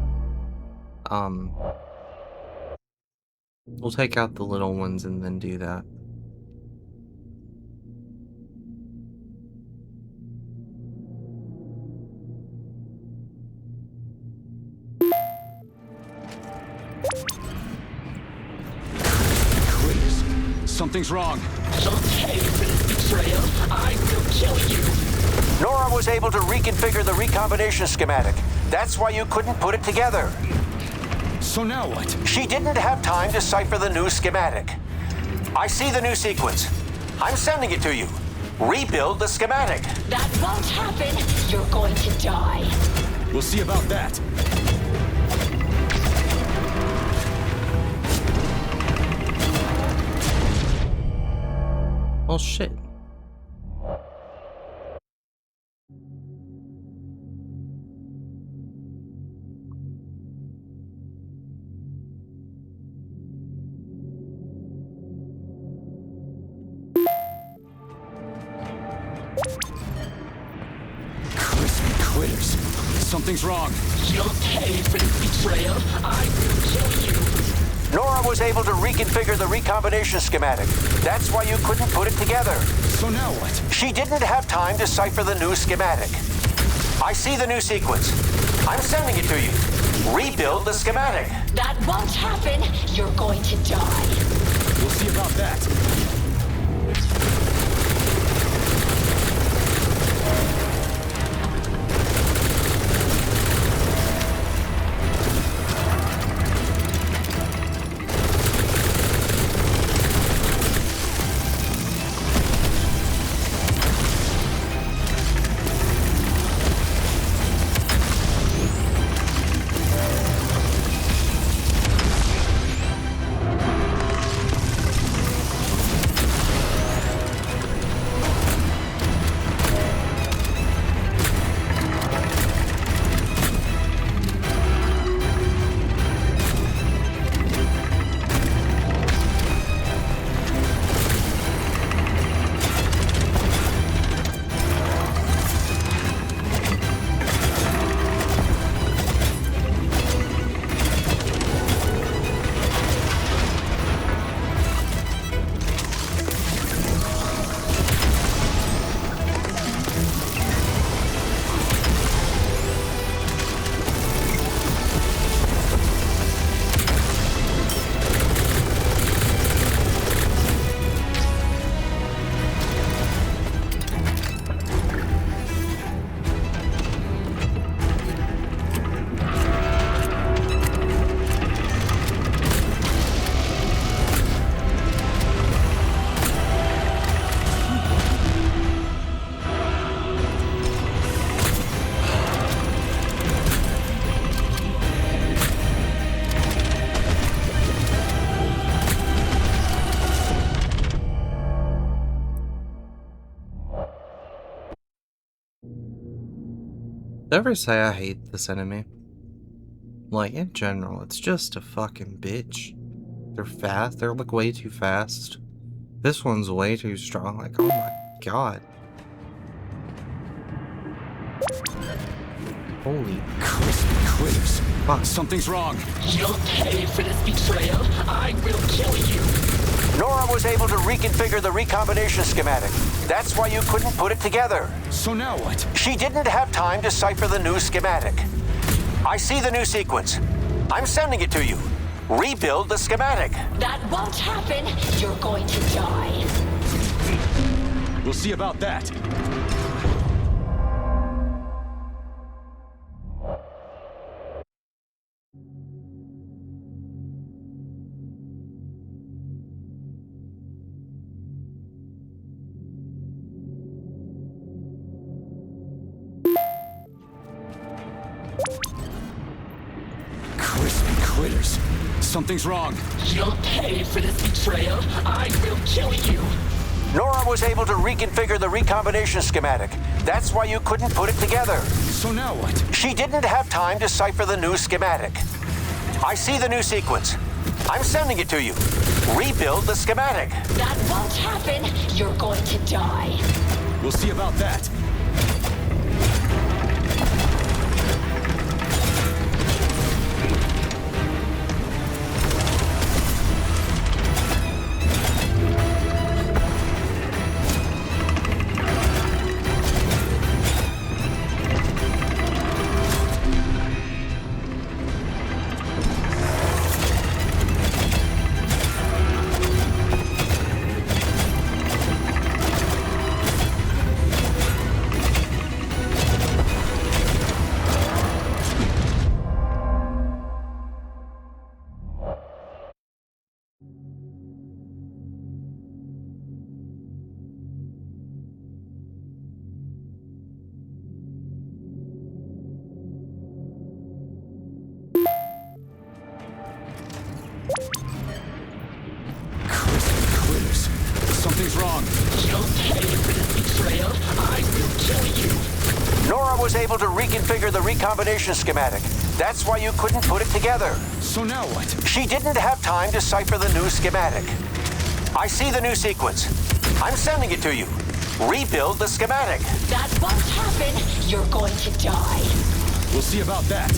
We'll take out the little ones and then do that. Critters. Something's wrong. You'll pay for this betrayal. I will kill you. Nora was able to reconfigure the recombination schematic. That's why you couldn't put it together. So now what? She didn't have time to decipher the new schematic. I see the new sequence. I'm sending it to you. Rebuild the schematic. That won't happen. You're going to die. We'll see about that. Oh shit. Crispy critters. Something's wrong. You'll pay for this betrayal. I will kill you. Nora was able to reconfigure the recombination schematic. That's why you couldn't put it together. So now what? She didn't have time to decipher the new schematic. I see the new sequence. I'm sending it to you. Rebuild the schematic. That won't happen. You're going to die. We'll see about that. Never say I hate this enemy. Like, in general, it's just a fucking bitch. They're fast. They're, like, way too fast. This one's way too strong. Like, oh my god. Holy crispy critters. Fuck, something's wrong. You'll pay for this betrayal. I will kill you. Nora was able to reconfigure the recombination schematic. That's why you couldn't put it together. So now what? She didn't have time to cipher the new schematic. I see the new sequence. I'm sending it to you. Rebuild the schematic. That won't happen. You're going to die. We'll see about that. Crispy critters. Something's wrong. You'll pay for this betrayal. I will kill you. Nora was able to reconfigure the recombination schematic. That's why you couldn't put it together. So now what? She didn't have time to cipher the new schematic. I see the new sequence. I'm sending it to you. Rebuild the schematic. That won't happen. You're going to die. We'll see about that. Something's wrong. You'll pay for this betrayal. I will kill you. Nora was able to reconfigure the recombination schematic. That's why you couldn't put it together. So now what? She didn't have time to cipher the new schematic. I see the new sequence. I'm sending it to you. Rebuild the schematic. That won't happen. You're going to die. We'll see about that.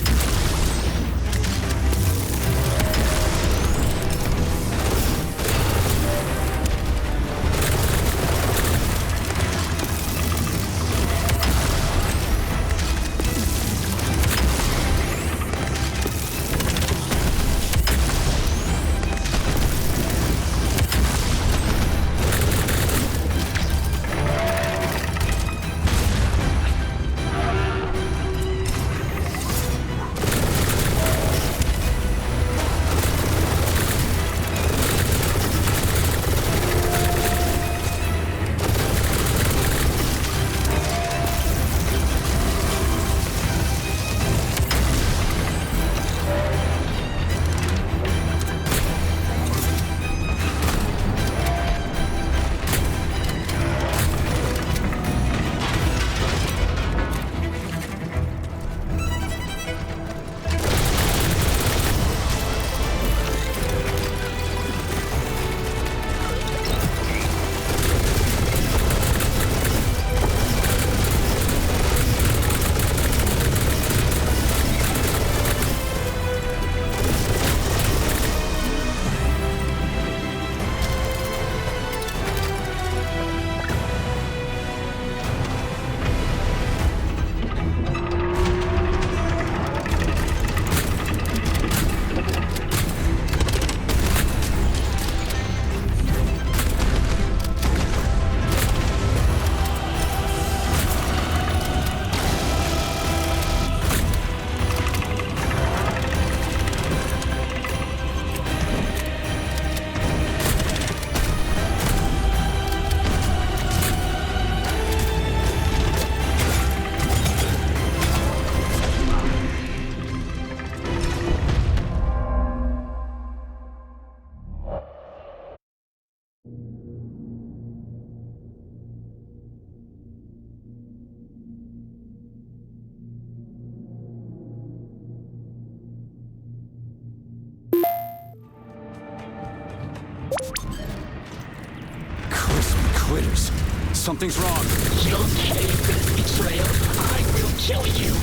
Something's wrong. You'll pay for this betrayal. I will kill you.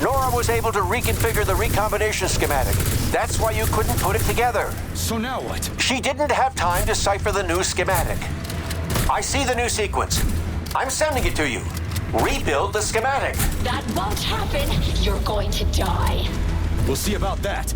Nora was able to reconfigure the recombination schematic. That's why you couldn't put it together. So now what? She didn't have time to cipher the new schematic. I see the new sequence. I'm sending it to you. Rebuild the schematic. That won't happen. You're going to die. We'll see about that.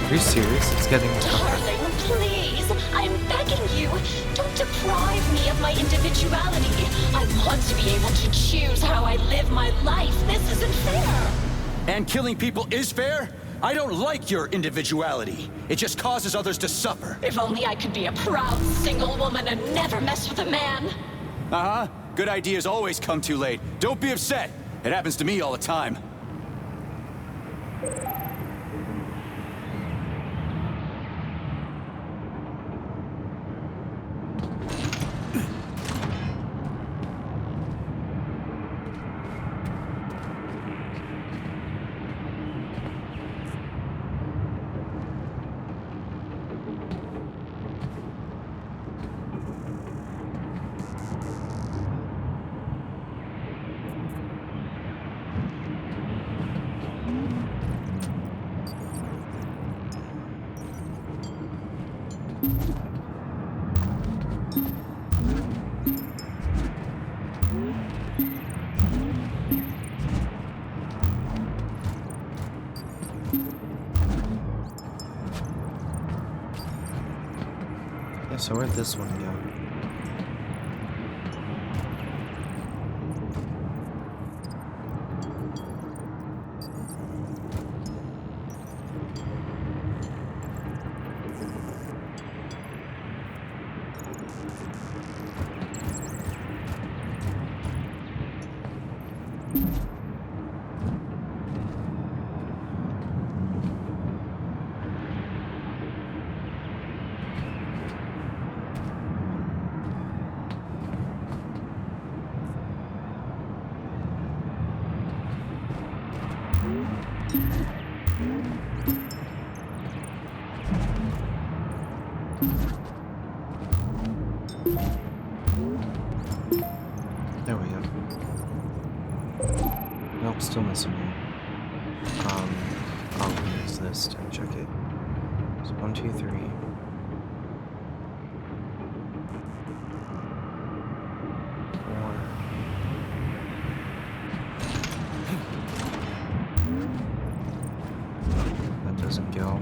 Are you serious? It's getting... Darling, please, I'm begging you. Don't deprive me of my individuality. I want to be able to choose how I live my life. This isn't fair. And killing people is fair? I don't like your individuality. It just causes others to suffer. If only I could be a proud single woman and never mess with a man. Uh-huh. Good ideas always come too late. Don't be upset. It happens to me all the time. Yeah, so where'd this one go? There we go. Nope, still missing one. I'll use this to check it. It's 1, 2, 3. 4. That doesn't go.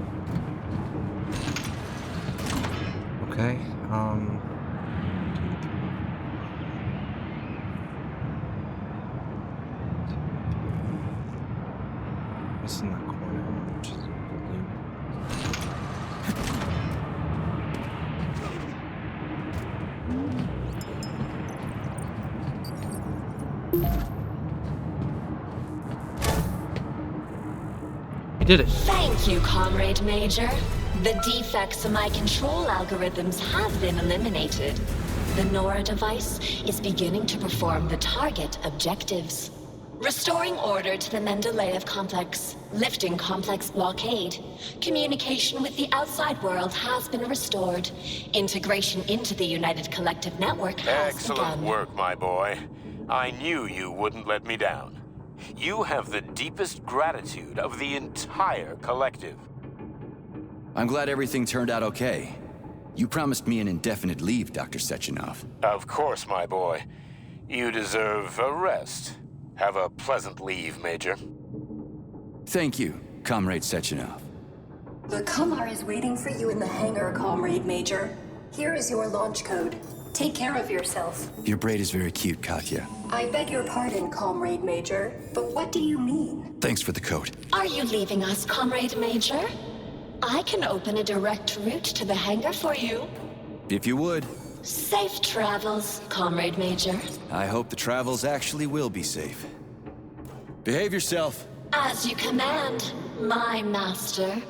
Okay, 2, 3. What's in that corner, which is blue? We did it. Thank you, Comrade Major. The defects in my control algorithms have been eliminated. The Nora device is beginning to perform the target objectives. Restoring order to the Mendeleev complex, lifting complex blockade. Communication with the outside world has been restored. Integration into the United Collective Network has Excellent begun. work, my boy. I knew you wouldn't let me down. You have the deepest gratitude of the entire collective. I'm glad everything turned out okay. You promised me an indefinite leave, Dr. Sechenov. Of course, my boy. You deserve a rest. Have a pleasant leave, Major. Thank you, Comrade Sechenov. The Kumar is waiting for you in the hangar, Comrade Major. Here is your launch code. Take care of yourself. Your braid is very cute, Katya. I beg your pardon, Comrade Major, but what do you mean? Thanks for the coat. Are you leaving us, Comrade Major? I can open a direct route to the hangar for you. If you would. Safe travels, Comrade Major. I hope the travels actually will be safe. Behave yourself. As you command, my master.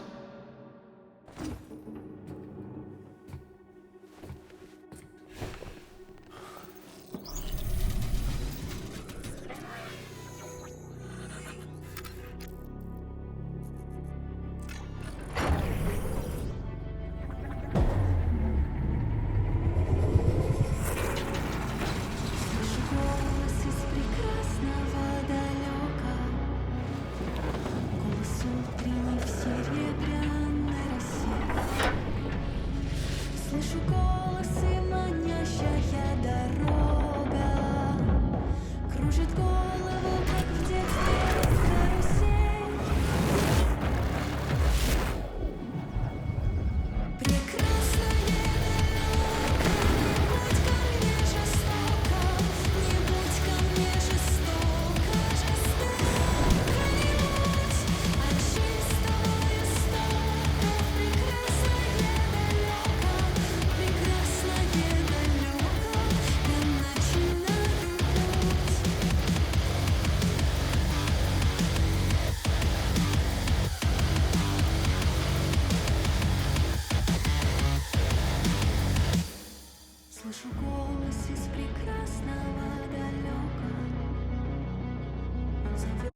Слышу голос из прекрасного далека. Он зовет